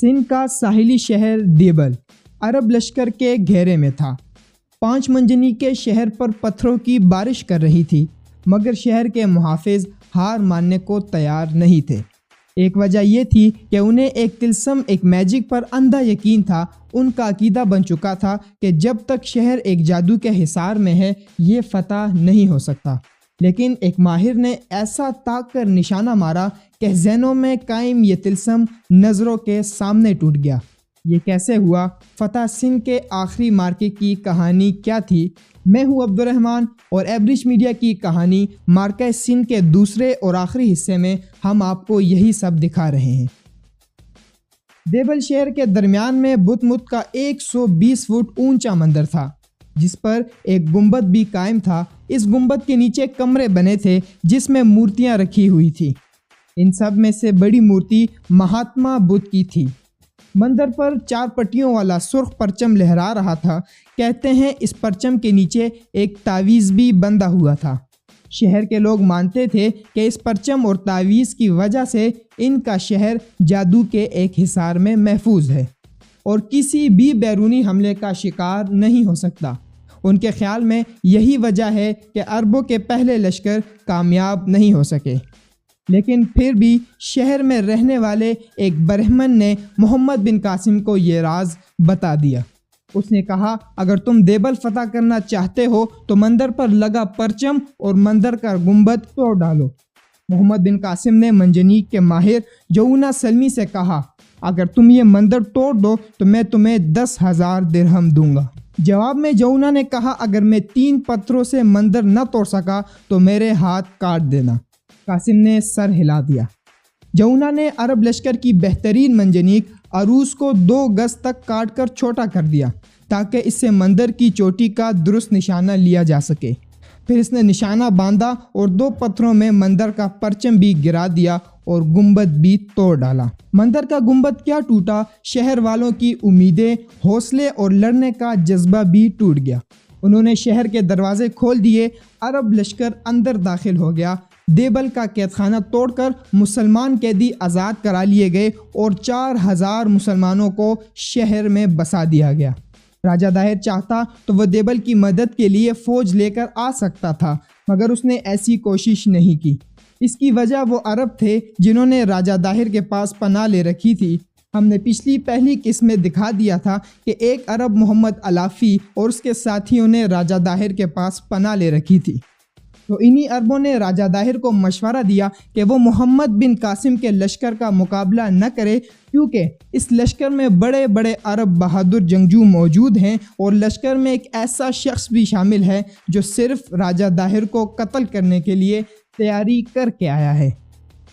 سندھ کا ساحلی شہر دیبل عرب لشکر کے گھیرے میں تھا۔ 5 منجنی کے شہر پر پتھروں کی بارش کر رہی تھی، مگر شہر کے محافظ ہار ماننے کو تیار نہیں تھے۔ ایک وجہ یہ تھی کہ انہیں ایک طلسم، ایک میجک پر اندھا یقین تھا۔ ان کا عقیدہ بن چکا تھا کہ جب تک شہر ایک جادو کے حصار میں ہے، یہ فتح نہیں ہو سکتا۔ لیکن ایک ماہر نے ایسا طاق کر نشانہ مارا کہ ذہنوں میں قائم یہ طلسم نظروں کے سامنے ٹوٹ گیا۔ یہ کیسے ہوا؟ فتح سندھ کے آخری مارکے کی کہانی کیا تھی؟ میں ہوں عبد الرحمن اور ایبریش میڈیا کی کہانی مارکہ سندھ کے دوسرے اور آخری حصے میں ہم آپ کو یہی سب دکھا رہے ہیں۔ دیبل شہر کے درمیان میں بدھ مت کا 120 فٹ اونچا مندر تھا، جس پر ایک گنبد بھی قائم تھا۔ اس گنبد کے نیچے کمرے بنے تھے جس میں مورتیاں رکھی ہوئی تھی۔ ان سب میں سے بڑی مورتی مہاتما بدھ کی تھی۔ مندر پر 4 پٹیوں والا سرخ پرچم لہرا رہا تھا۔ کہتے ہیں اس پرچم کے نیچے ایک تعویذ بھی بندھا ہوا تھا۔ شہر کے لوگ مانتے تھے کہ اس پرچم اور تعویذ کی وجہ سے ان کا شہر جادو کے ایک حصار میں محفوظ ہے اور کسی بھی بیرونی حملے کا شکار نہیں ہو سکتا۔ ان کے خیال میں یہی وجہ ہے کہ عربوں کے پہلے لشکر کامیاب نہیں ہو سکے۔ لیکن پھر بھی شہر میں رہنے والے ایک برہمن نے محمد بن قاسم کو یہ راز بتا دیا۔ اس نے کہا، اگر تم دیبل فتح کرنا چاہتے ہو تو مندر پر لگا پرچم اور مندر کا گنبد توڑ ڈالو۔ محمد بن قاسم نے منجنیق کے ماہر جونا سلمی سے کہا، اگر تم یہ مندر توڑ دو تو میں تمہیں 10,000 درہم دوں گا۔ جواب میں جونا نے کہا، اگر میں 3 پتھروں سے مندر نہ توڑ سکا تو میرے ہاتھ کاٹ دینا۔ قاسم نے سر ہلا دیا۔ جونا نے عرب لشکر کی بہترین منجنیق عروس کو 2 گز تک کاٹ کر چھوٹا کر دیا تاکہ اس سے مندر کی چوٹی کا درست نشانہ لیا جا سکے۔ پھر اس نے نشانہ باندھا اور 2 پتھروں میں مندر کا پرچم بھی گرا دیا اور گنبد بھی توڑ ڈالا۔ مندر کا گنبد کیا ٹوٹا، شہر والوں کی امیدیں، حوصلے اور لڑنے کا جذبہ بھی ٹوٹ گیا۔ انہوں نے شہر کے دروازے کھول دیے، عرب لشکر اندر داخل ہو گیا۔ دیبل کا قید خانہ توڑ کر مسلمان قیدی آزاد کرا لیے گئے اور 4,000 مسلمانوں کو شہر میں بسا دیا گیا۔ راجہ داہر چاہتا تو وہ دیبل کی مدد کے لیے فوج لے کر آ سکتا تھا، مگر اس نے ایسی کوشش نہیں کی۔ اس کی وجہ وہ عرب تھے جنہوں نے راجہ داہر کے پاس پناہ لے رکھی تھی۔ ہم نے پہلی قسم میں دکھا دیا تھا کہ ایک عرب محمد علافی اور اس کے ساتھیوں نے راجہ داہر کے پاس پناہ لے رکھی تھی۔ تو انہی عربوں نے راجہ داہر کو مشورہ دیا کہ وہ محمد بن قاسم کے لشکر کا مقابلہ نہ کرے، کیونکہ اس لشکر میں بڑے بڑے عرب بہادر جنگجو موجود ہیں اور لشکر میں ایک ایسا شخص بھی شامل ہے جو صرف راجہ داہر کو قتل کرنے کے لیے تیاری کر کے آیا ہے۔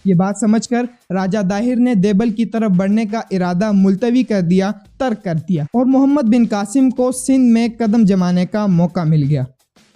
یہ بات سمجھ کر راجہ داہر نے دیبل کی طرف بڑھنے کا ارادہ ملتوی کر دیا، ترک کر دیا اور محمد بن قاسم کو سندھ میں قدم جمانے کا موقع مل گیا۔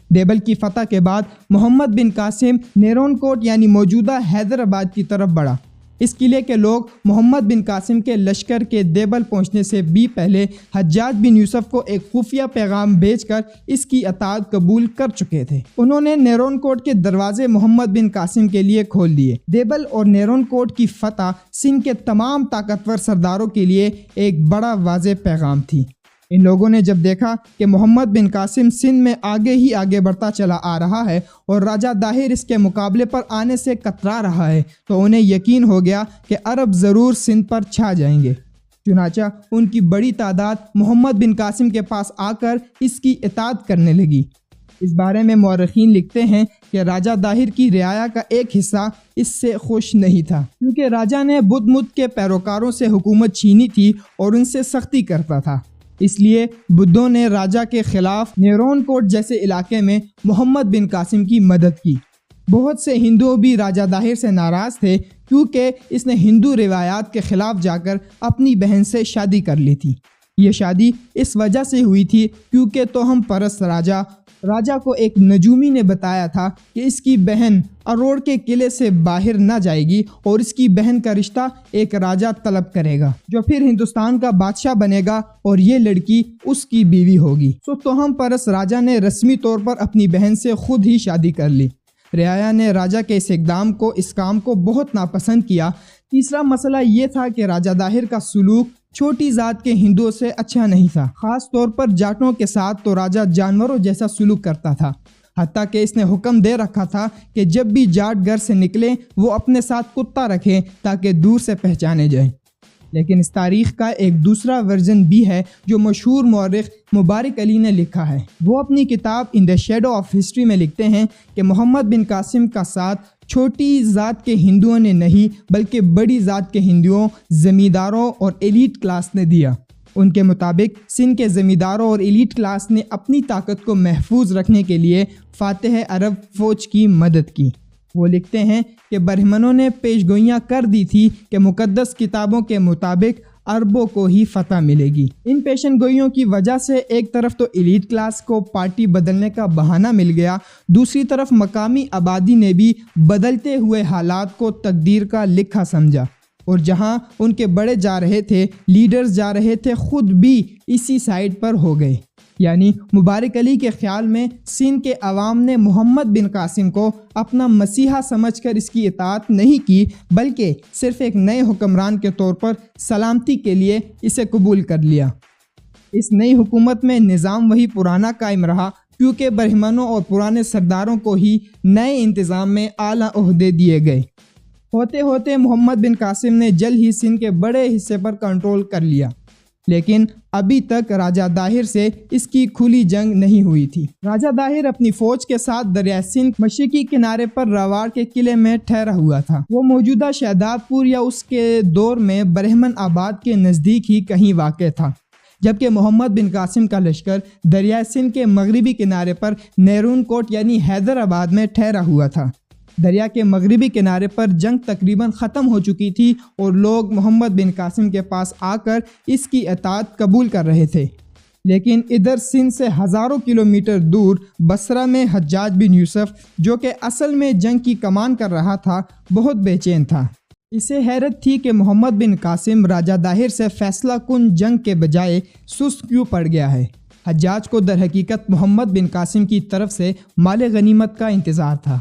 دیبل کی فتح کے بعد محمد بن قاسم نیرون کوٹ یعنی موجودہ حیدرآباد کی طرف بڑھا۔ اس قلعے کے لوگ محمد بن قاسم کے لشکر کے دیبل پہنچنے سے بھی پہلے حجاج بن یوسف کو ایک خفیہ پیغام بھیج کر اس کی اطاعت قبول کر چکے تھے۔ انہوں نے نیرون کوٹ کے دروازے محمد بن قاسم کے لیے کھول دیے۔ دیبل اور نیرون کوٹ کی فتح سندھ کے تمام طاقتور سرداروں کے لیے ایک بڑا واضح پیغام تھی۔ ان لوگوں نے جب دیکھا کہ محمد بن قاسم سندھ میں آگے ہی آگے بڑھتا چلا آ رہا ہے اور راجہ داہر اس کے مقابلے پر آنے سے کترا رہا ہے، تو انہیں یقین ہو گیا کہ عرب ضرور سندھ پر چھا جائیں گے۔ چنانچہ ان کی بڑی تعداد محمد بن قاسم کے پاس آ کر اس کی اطاعت کرنے لگی۔ اس بارے میں مورخین لکھتے ہیں کہ راجہ داہر کی رعایا کا ایک حصہ اس سے خوش نہیں تھا، کیونکہ راجہ نے بدھ مت کے پیروکاروں سے حکومت چھینی تھی اور ان سے سختی کرتا تھا۔ اس لیے بدھوں نے راجہ کے خلاف نیرون کوٹ جیسے علاقے میں محمد بن قاسم کی مدد کی۔ بہت سے ہندو بھی راجہ داہر سے ناراض تھے، کیونکہ اس نے ہندو روایات کے خلاف جا کر اپنی بہن سے شادی کر لی تھی۔ یہ شادی اس وجہ سے ہوئی تھی کیونکہ توہم پرست راجہ کو ایک نجومی نے بتایا تھا کہ اس کی بہن اروڑ کے قلعے سے باہر نہ جائے گی اور اس کی بہن کا رشتہ ایک راجہ طلب کرے گا جو پھر ہندوستان کا بادشاہ بنے گا اور یہ لڑکی اس کی بیوی ہوگی۔ توہم پرست راجہ نے رسمی طور پر اپنی بہن سے خود ہی شادی کر لی۔ رعایا نے راجہ کے اس کام کو بہت ناپسند کیا۔ تیسرا مسئلہ یہ تھا کہ راجہ داہر کا سلوک چھوٹی ذات کے ہندوؤں سے اچھا نہیں تھا، خاص طور پر جاٹوں کے ساتھ تو راجہ جانوروں جیسا سلوک کرتا تھا، حتیٰ کہ اس نے حکم دے رکھا تھا کہ جب بھی جاٹ گھر سے نکلیں وہ اپنے ساتھ کتا رکھیں تاکہ دور سے پہچانے جائیں۔ لیکن اس تاریخ کا ایک دوسرا ورژن بھی ہے جو مشہور مورخ مبارک علی نے لکھا ہے۔ وہ اپنی کتاب ان دا شیڈو آف ہسٹری میں لکھتے ہیں کہ محمد بن قاسم کا ساتھ چھوٹی ذات کے ہندوؤں نے نہیں بلکہ بڑی ذات کے ہندوؤں، زمینداروں اور ایلیٹ کلاس نے دیا۔ ان کے مطابق سندھ کے زمینداروں اور ایلیٹ کلاس نے اپنی طاقت کو محفوظ رکھنے کے لیے فاتح عرب فوج کی مدد کی۔ وہ لکھتے ہیں کہ برہمنوں نے پیش گوئیاں کر دی تھی کہ مقدس کتابوں کے مطابق عربوں کو ہی فتح ملے گی۔ ان پیشن گوئیوں کی وجہ سے ایک طرف تو ایلیٹ کلاس کو پارٹی بدلنے کا بہانہ مل گیا، دوسری طرف مقامی آبادی نے بھی بدلتے ہوئے حالات کو تقدیر کا لکھا سمجھا، اور جہاں ان کے بڑے جا رہے تھے، لیڈرز جا رہے تھے، خود بھی اسی سائیڈ پر ہو گئے۔ یعنی مبارک علی کے خیال میں سندھ کے عوام نے محمد بن قاسم کو اپنا مسیحا سمجھ کر اس کی اطاعت نہیں کی، بلکہ صرف ایک نئے حکمران کے طور پر سلامتی کے لیے اسے قبول کر لیا۔ اس نئی حکومت میں نظام وہی پرانا قائم رہا، کیونکہ برہمنوں اور پرانے سرداروں کو ہی نئے انتظام میں اعلیٰ عہدے دیے گئے۔ ہوتے ہوتے محمد بن قاسم نے جلد ہی سندھ کے بڑے حصے پر کنٹرول کر لیا، لیکن ابھی تک راجہ داہر سے اس کی کھلی جنگ نہیں ہوئی تھی۔ راجہ داہر اپنی فوج کے ساتھ دریائے سندھ مشرقی کنارے پر رواڑ کے قلعے میں ٹھہرا ہوا تھا۔ وہ موجودہ شہداد پور یا اس کے دور میں برہمن آباد کے نزدیک ہی کہیں واقع تھا، جبکہ محمد بن قاسم کا لشکر دریائے سندھ کے مغربی کنارے پر نیرون کوٹ یعنی حیدرآباد میں ٹھہرا ہوا تھا۔ دریا کے مغربی کنارے پر جنگ تقریباً ختم ہو چکی تھی اور لوگ محمد بن قاسم کے پاس آ کر اس کی اطاعت قبول کر رہے تھے، لیکن ادھر سندھ سے ہزاروں کلومیٹر دور بصرہ میں حجاج بن یوسف، جو کہ اصل میں جنگ کی کمان کر رہا تھا، بہت بے چین تھا۔ اسے حیرت تھی کہ محمد بن قاسم راجہ داہر سے فیصلہ کن جنگ کے بجائے سست کیوں پڑ گیا ہے۔ حجاج کو در حقیقت محمد بن قاسم کی طرف سے مال غنیمت کا انتظار تھا،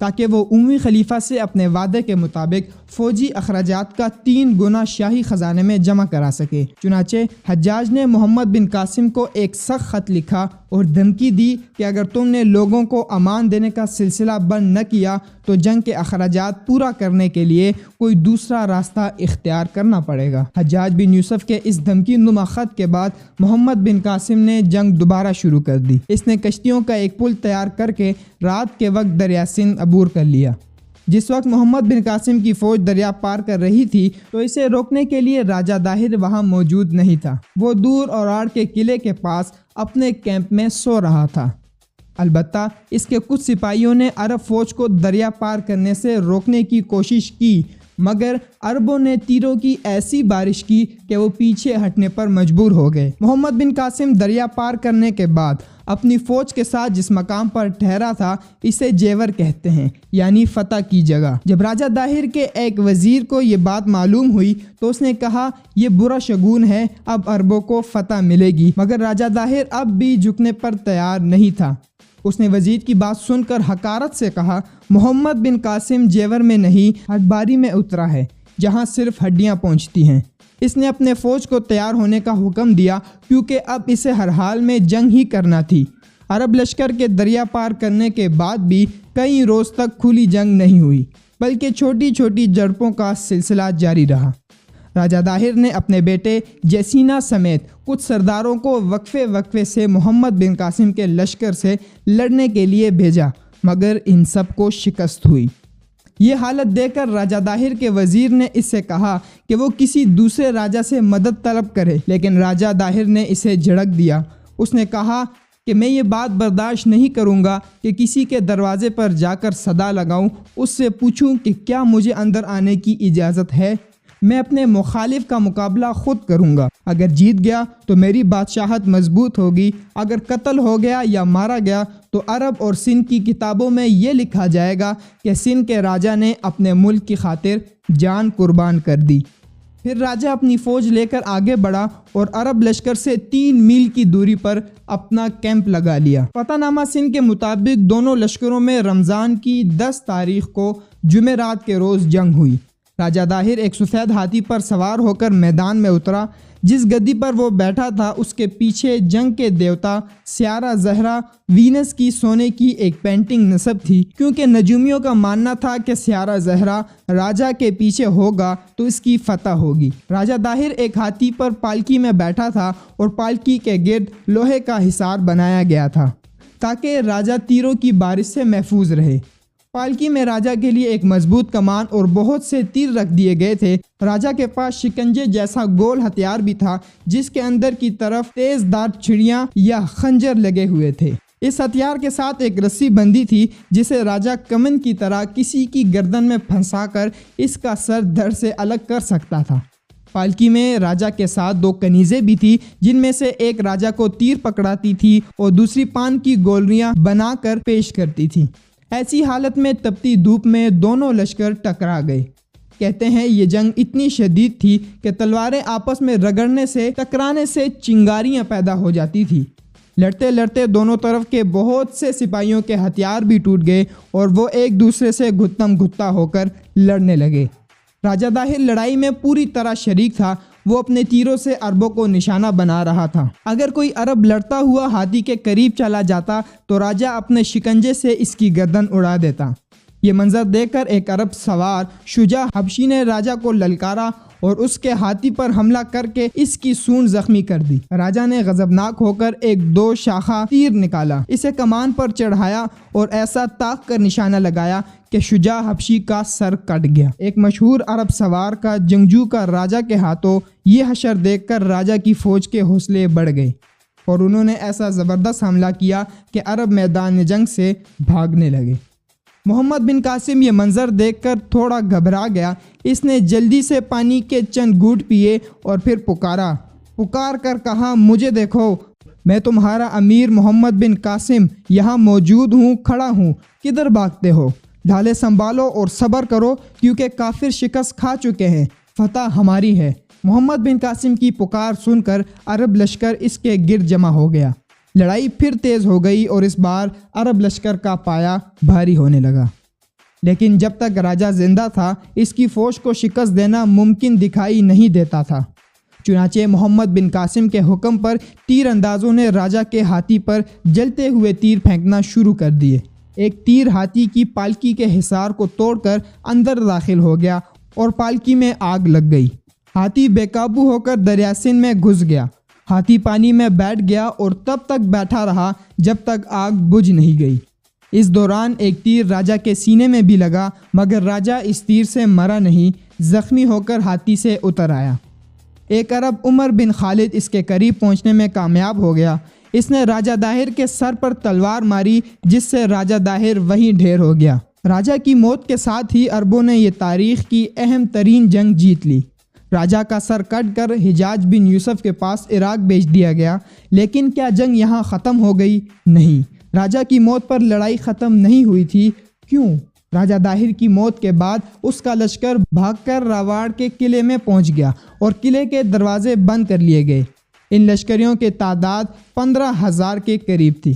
تاکہ وہ اموی خلیفہ سے اپنے وعدے کے مطابق فوجی اخراجات کا 3 گنا شاہی خزانے میں جمع کرا سکے۔ چنانچہ حجاج نے محمد بن قاسم کو ایک سخت خط لکھا اور دھمکی دی کہ اگر تم نے لوگوں کو امان دینے کا سلسلہ بند نہ کیا تو جنگ کے اخراجات پورا کرنے کے لیے کوئی دوسرا راستہ اختیار کرنا پڑے گا۔ حجاج بن یوسف کے اس دھمکی نما خط کے بعد محمد بن قاسم نے جنگ دوبارہ شروع کر دی۔ اس نے کشتیوں کا ایک پل تیار کر کے رات کے وقت دریا سندھ عبور کر لیا۔ جس وقت محمد بن قاسم کی فوج دریا پار کر رہی تھی تو اسے روکنے کے لیے راجہ داہر وہاں موجود نہیں تھا۔ وہ دور اوراڑ کے قلعے کے پاس اپنے کیمپ میں سو رہا تھا۔ البتہ اس کے کچھ سپاہیوں نے عرب فوج کو دریا پار کرنے سے روکنے کی کوشش کی، مگر عربوں نے تیروں کی ایسی بارش کی کہ وہ پیچھے ہٹنے پر مجبور ہو گئے۔ محمد بن قاسم دریا پار کرنے کے بعد اپنی فوج کے ساتھ جس مقام پر ٹھہرا تھا اسے جیور کہتے ہیں، یعنی فتح کی جگہ۔ جب راجہ داہر کے ایک وزیر کو یہ بات معلوم ہوئی تو اس نے کہا یہ برا شگون ہے، اب عربوں کو فتح ملے گی، مگر راجہ داہر اب بھی جھکنے پر تیار نہیں تھا۔ اس نے وزیر کی بات سن کر حقارت سے کہا محمد بن قاسم جیور میں نہیں ہٹباری میں اترا ہے، جہاں صرف ہڈیاں پہنچتی ہیں۔ اس نے اپنے فوج کو تیار ہونے کا حکم دیا کیونکہ اب اسے ہر حال میں جنگ ہی کرنا تھی۔ عرب لشکر کے دریا پار کرنے کے بعد بھی کئی روز تک کھلی جنگ نہیں ہوئی، بلکہ چھوٹی چھوٹی جھڑپوں کا سلسلہ جاری رہا۔ راجہ داہر نے اپنے بیٹے جیسینا سمیت کچھ سرداروں کو وقفے وقفے سے محمد بن قاسم کے لشکر سے لڑنے کے لیے بھیجا، مگر ان سب کو شکست ہوئی۔ یہ حالت دیکھ کر راجہ داہر کے وزیر نے اس سے کہا کہ وہ کسی دوسرے راجہ سے مدد طلب کرے، لیکن راجہ داہر نے اسے جھڑک دیا۔ اس نے کہا کہ میں یہ بات برداشت نہیں کروں گا کہ کسی کے دروازے پر جا کر صدا لگاؤں، اس سے پوچھوں کہ کیا مجھے اندر آنے کی اجازت ہے۔ میں اپنے مخالف کا مقابلہ خود کروں گا، اگر جیت گیا تو میری بادشاہت مضبوط ہوگی، اگر قتل ہو گیا یا مارا گیا تو عرب اور سندھ کی کتابوں میں یہ لکھا جائے گا کہ سندھ کے راجہ نے اپنے ملک کی خاطر جان قربان کر دی۔ پھر راجہ اپنی فوج لے کر آگے بڑھا اور عرب لشکر سے 3 میل کی دوری پر اپنا کیمپ لگا لیا۔ فتح نامہ سندھ کے مطابق دونوں لشکروں میں رمضان کی 10 تاریخ کو جمعرات کے روز جنگ ہوئی۔ راجہ داہر ایک سفید ہاتھی پر سوار ہو کر میدان میں اترا۔ جس گدی پر وہ بیٹھا تھا اس کے پیچھے جنگ کے دیوتا سیارہ زہرا وینس کی سونے کی ایک پینٹنگ نصب تھی، کیونکہ نجومیوں کا ماننا تھا کہ سیارہ زہرا راجہ کے پیچھے ہوگا تو اس کی فتح ہوگی۔ راجہ داہر ایک ہاتھی پر پالکی میں بیٹھا تھا اور پالکی کے گرد لوہے کا حصار بنایا گیا تھا تاکہ راجہ تیروں کی بارش سے محفوظ رہے۔ پالکی میں راجہ کے لیے ایک مضبوط کمان اور بہت سے تیر رکھ دیے گئے تھے۔ راجہ کے پاس شکنجے جیسا گول ہتھیار بھی تھا جس کے اندر کی طرف تیز دار چھڑیاں یا خنجر لگے ہوئے تھے۔ اس ہتھیار کے ساتھ ایک رسی بندھی تھی جسے راجہ کمن کی طرح کسی کی گردن میں پھنسا کر اس کا سر دھڑ سے الگ کر سکتا تھا۔ پالکی میں راجہ کے ساتھ 2 کنیزیں بھی تھی جن میں سے ایک راجہ کو تیر پکڑاتی تھی اور دوسری پان کی گولریاں بنا کر پیش کرتی تھی۔ ایسی حالت میں تپتی دھوپ میں دونوں لشکر ٹکرا گئے۔ کہتے ہیں یہ جنگ اتنی شدید تھی کہ تلواریں آپس میں رگڑنے سے ٹکرانے سے چنگاریاں پیدا ہو جاتی تھی۔ لڑتے لڑتے دونوں طرف کے بہت سے سپاہیوں کے ہتھیار بھی ٹوٹ گئے اور وہ ایک دوسرے سے گھتم گھتا ہو کر لڑنے لگے۔ راجہ داہر لڑائی میں پوری طرح شریک تھا۔ وہ اپنے تیروں سے عربوں کو نشانہ بنا رہا تھا۔ اگر کوئی عرب لڑتا ہوا ہاتھی کے قریب چلا جاتا تو راجہ اپنے شکنجے سے اس کی گردن اڑا دیتا۔ یہ منظر دیکھ کر ایک عرب سوار شجاع حبشی نے راجہ کو للکارا اور اس کے ہاتھی پر حملہ کر کے اس کی سونڈ زخمی کر دی۔ راجہ نے غضبناک ہو کر ایک 2 شاخہ تیر نکالا، اسے کمان پر چڑھایا اور ایسا تاک کر نشانہ لگایا کہ شجاع حبشی کا سر کٹ گیا۔ ایک مشہور عرب سوار کا جنگجو کا راجہ کے ہاتھوں یہ حشر دیکھ کر راجہ کی فوج کے حوصلے بڑھ گئے اور انہوں نے ایسا زبردست حملہ کیا کہ عرب میدان جنگ سے بھاگنے لگے۔ محمد بن قاسم یہ منظر دیکھ کر تھوڑا گھبرا گیا۔ اس نے جلدی سے پانی کے چند گھونٹ پیے اور پھر پکار کر کہا، مجھے دیکھو، میں تمہارا امیر محمد بن قاسم یہاں موجود ہوں، کھڑا ہوں، کدھر بھاگتے ہو؟ ڈھالے سنبھالو اور صبر کرو کیونکہ کافر شکست کھا چکے ہیں، فتح ہماری ہے۔ محمد بن قاسم کی پکار سن کر عرب لشکر اس کے گرد جمع ہو گیا۔ لڑائی پھر تیز ہو گئی اور اس بار عرب لشکر کا پایا بھاری ہونے لگا، لیکن جب تک راجہ زندہ تھا اس کی فوج کو شکست دینا ممکن دکھائی نہیں دیتا تھا۔ چنانچہ محمد بن قاسم کے حکم پر تیر اندازوں نے راجہ کے ہاتھی پر جلتے ہوئے تیر پھینکنا شروع کر دیے۔ ایک تیر ہاتھی کی پالکی کے حصار کو توڑ کر اندر داخل ہو گیا اور پالکی میں آگ لگ گئی۔ ہاتھی بے قابو ہو کر دریا سندھ میں گھس گیا۔ ہاتھی پانی میں بیٹھ گیا اور تب تک بیٹھا رہا جب تک آگ بجھ نہیں گئی۔ اس دوران ایک تیر راجہ کے سینے میں بھی لگا مگر راجہ اس تیر سے مرا نہیں، زخمی ہو کر ہاتھی سے اتر آیا۔ ایک عرب عمر بن خالد اس کے قریب پہنچنے میں کامیاب ہو گیا۔ اس نے راجہ داہر کے سر پر تلوار ماری جس سے راجہ داہر وہیں ڈھیر ہو گیا۔ راجہ کی موت کے ساتھ ہی عربوں نے یہ تاریخ کی اہم ترین جنگ جیت لی۔ راجہ کا سر کٹ کر حجاج بن یوسف کے پاس عراق بھیج دیا گیا، لیکن کیا جنگ یہاں ختم ہو گئی؟ نہیں، راجہ کی موت پر لڑائی ختم نہیں ہوئی تھی۔ کیوں؟ راجہ داہر کی موت کے بعد اس کا لشکر بھاگ کر راواڑ کے قلعے میں پہنچ گیا اور قلعے کے دروازے بند کر لیے گئے۔ ان لشکریوں کی تعداد 15,000 کے قریب تھی۔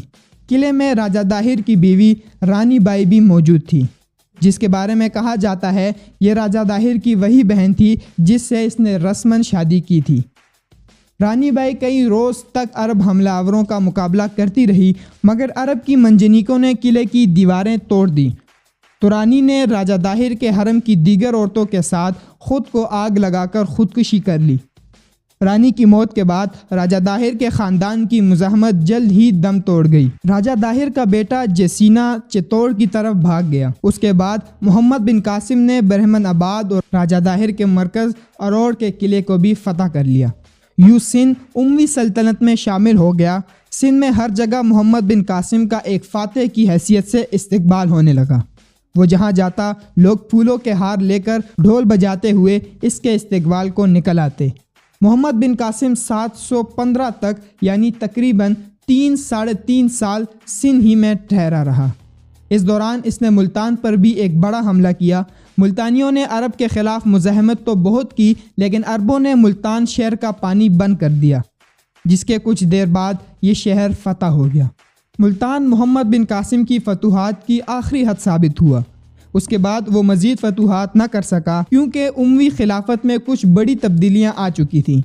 قلعے میں راجہ داہر کی بیوی رانی بائی بھی موجود تھی، جس کے بارے میں کہا جاتا ہے یہ راجہ داہر کی وہی بہن تھی جس سے اس نے رسماً شادی کی تھی۔ رانی بائی کئی روز تک عرب حملہ آوروں کا مقابلہ کرتی رہی مگر عرب کی منجنیقوں نے قلعے کی دیواریں توڑ دیں تو رانی نے راجہ داہر کے حرم کی دیگر عورتوں کے ساتھ خود کو آگ لگا کر خودکشی کر لی۔ رانی کی موت کے بعد راجہ داہر کے خاندان کی مزاحمت جلد ہی دم توڑ گئی۔ راجہ داہر کا بیٹا جسینہ چتوڑ کی طرف بھاگ گیا۔ اس کے بعد محمد بن قاسم نے برہمن آباد اور راجہ داہر کے مرکز اروڑ کے قلعے کو بھی فتح کر لیا۔ یوں سندھ اموی سلطنت میں شامل ہو گیا۔ سندھ میں ہر جگہ محمد بن قاسم کا ایک فاتح کی حیثیت سے استقبال ہونے لگا۔ وہ جہاں جاتا لوگ پھولوں کے ہار لے کر ڈھول بجاتے ہوئے اس کے استقبال کو نکل آتے۔ محمد بن قاسم 715 تک یعنی تقریباً 3.5 سال سندھ ہی میں ٹھہرا رہا۔ اس دوران اس نے ملتان پر بھی ایک بڑا حملہ کیا۔ ملتانیوں نے عرب کے خلاف مزاحمت تو بہت کی لیکن عربوں نے ملتان شہر کا پانی بند کر دیا، جس کے کچھ دیر بعد یہ شہر فتح ہو گیا۔ ملتان محمد بن قاسم کی فتوحات کی آخری حد ثابت ہوا۔ اس کے بعد وہ مزید فتوحات نہ کر سکا کیونکہ اموی خلافت میں کچھ بڑی تبدیلیاں آ چکی تھیں۔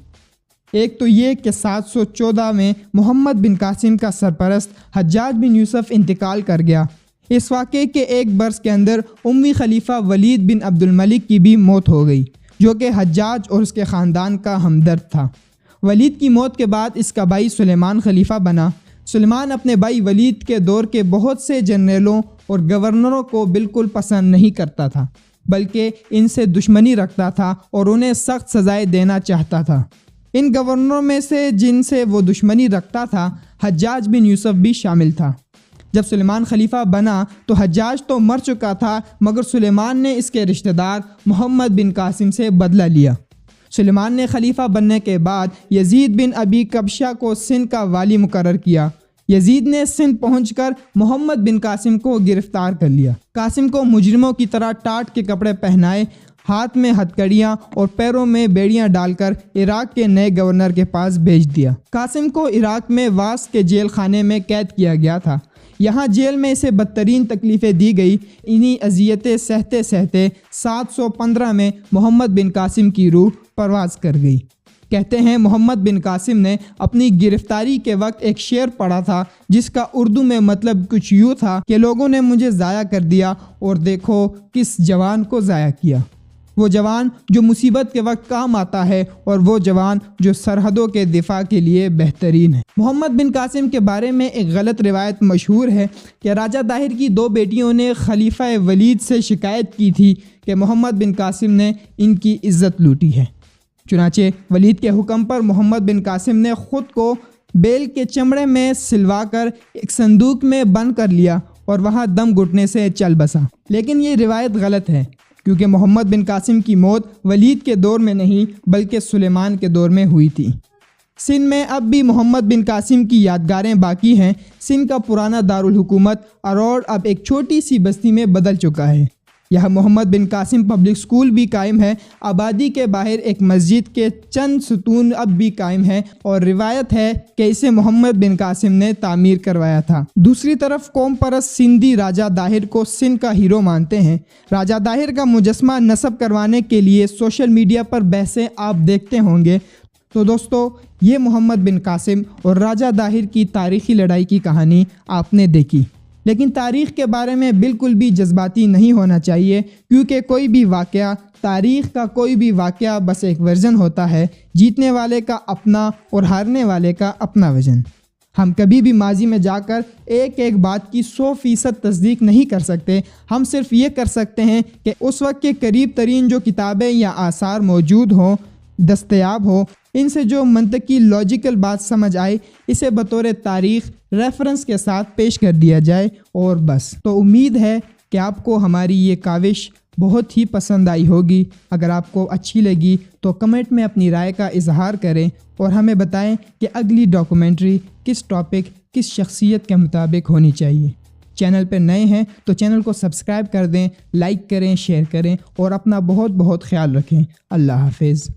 ایک تو یہ کہ 714 میں محمد بن قاسم کا سرپرست حجاج بن یوسف انتقال کر گیا۔ اس واقعے کے ایک برس کے اندر اموی خلیفہ ولید بن عبد الملک کی بھی موت ہو گئی، جو کہ حجاج اور اس کے خاندان کا ہمدرد تھا۔ ولید کی موت کے بعد اس کا بھائی سلیمان خلیفہ بنا۔ سلیمان اپنے بھائی ولید کے دور کے بہت سے جنرلوں اور گورنروں کو بالکل پسند نہیں کرتا تھا، بلکہ ان سے دشمنی رکھتا تھا اور انہیں سخت سزائیں دینا چاہتا تھا۔ ان گورنروں میں سے جن سے وہ دشمنی رکھتا تھا، حجاج بن یوسف بھی شامل تھا۔ جب سلیمان خلیفہ بنا تو حجاج تو مر چکا تھا، مگر سلیمان نے اس کے رشتہ دار محمد بن قاسم سے بدلہ لیا۔ سلیمان نے خلیفہ بننے کے بعد یزید بن ابی کبشہ کو سندھ کا والی مقرر کیا۔ یزید نے سندھ پہنچ کر محمد بن قاسم کو گرفتار کر لیا۔ قاسم کو مجرموں کی طرح ٹاٹ کے کپڑے پہنائے، ہاتھ میں ہتھکڑیاں اور پیروں میں بیڑیاں ڈال کر عراق کے نئے گورنر کے پاس بھیج دیا۔ قاسم کو عراق میں واس کے جیل خانے میں قید کیا گیا تھا۔ یہاں جیل میں اسے بدترین تکلیفیں دی گئی۔ انہی اذیتیں سہتے سہتے 715 میں محمد بن قاسم کی روح پرواز کر گئی۔ کہتے ہیں محمد بن قاسم نے اپنی گرفتاری کے وقت ایک شعر پڑھا تھا، جس کا اردو میں مطلب کچھ یوں تھا کہ لوگوں نے مجھے ضائع کر دیا اور دیکھو کس جوان کو ضائع کیا۔ وہ جوان جو مصیبت کے وقت کام آتا ہے اور وہ جوان جو سرحدوں کے دفاع کے لیے بہترین ہے۔ محمد بن قاسم کے بارے میں ایک غلط روایت مشہور ہے کہ راجہ طاہر کی 2 بیٹیوں نے خلیفہ ولید سے شکایت کی تھی کہ محمد بن قاسم نے ان کی عزت لوٹی ہے۔ چنانچہ ولید کے حکم پر محمد بن قاسم نے خود کو بیل کے چمڑے میں سلوا کر ایک صندوق میں بند کر لیا اور وہاں دم گھٹنے سے چل بسا۔ لیکن یہ روایت غلط ہے، کیونکہ محمد بن قاسم کی موت ولید کے دور میں نہیں بلکہ سلیمان کے دور میں ہوئی تھی۔ سندھ میں اب بھی محمد بن قاسم کی یادگاریں باقی ہیں۔ سندھ کا پرانا دارالحکومت اروڑ اب ایک چھوٹی سی بستی میں بدل چکا ہے۔ یہاں محمد بن قاسم پبلک اسکول بھی قائم ہے۔ آبادی کے باہر ایک مسجد کے چند ستون اب بھی قائم ہیں اور روایت ہے کہ اسے محمد بن قاسم نے تعمیر کروایا تھا۔ دوسری طرف قوم پرست سندھی راجہ طاہر کو سندھ کا ہیرو مانتے ہیں۔ راجہ طاہر کا مجسمہ نصب کروانے کے لیے سوشل میڈیا پر بحثیں آپ دیکھتے ہوں گے۔ تو دوستو، یہ محمد بن قاسم اور راجہ طاہر کی تاریخی لڑائی کی کہانی آپ نے دیکھی، لیکن تاریخ کے بارے میں بالکل بھی جذباتی نہیں ہونا چاہیے، کیونکہ تاریخ کا کوئی بھی واقعہ بس ایک ورژن ہوتا ہے، جیتنے والے کا اپنا اور ہارنے والے کا اپنا ورژن۔ ہم کبھی بھی ماضی میں جا کر ایک بات کی 100% تصدیق نہیں کر سکتے۔ ہم صرف یہ کر سکتے ہیں کہ اس وقت کے قریب ترین جو کتابیں یا آثار موجود ہوں، دستیاب ہوں، ان سے جو منطقی لاجیکل بات سمجھ آئے، اسے بطور تاریخ ریفرنس کے ساتھ پیش کر دیا جائے اور بس۔ تو امید ہے کہ آپ کو ہماری یہ کاوش بہت ہی پسند آئی ہوگی۔ اگر آپ کو اچھی لگی تو کمنٹ میں اپنی رائے کا اظہار کریں اور ہمیں بتائیں کہ اگلی ڈاکومنٹری کس ٹاپک، کس شخصیت کے مطابق ہونی چاہیے۔ چینل پہ نئے ہیں تو چینل کو سبسکرائب کر دیں، لائک کریں، شیئر کریں اور اپنا بہت خیال رکھیں۔ اللہ حافظ۔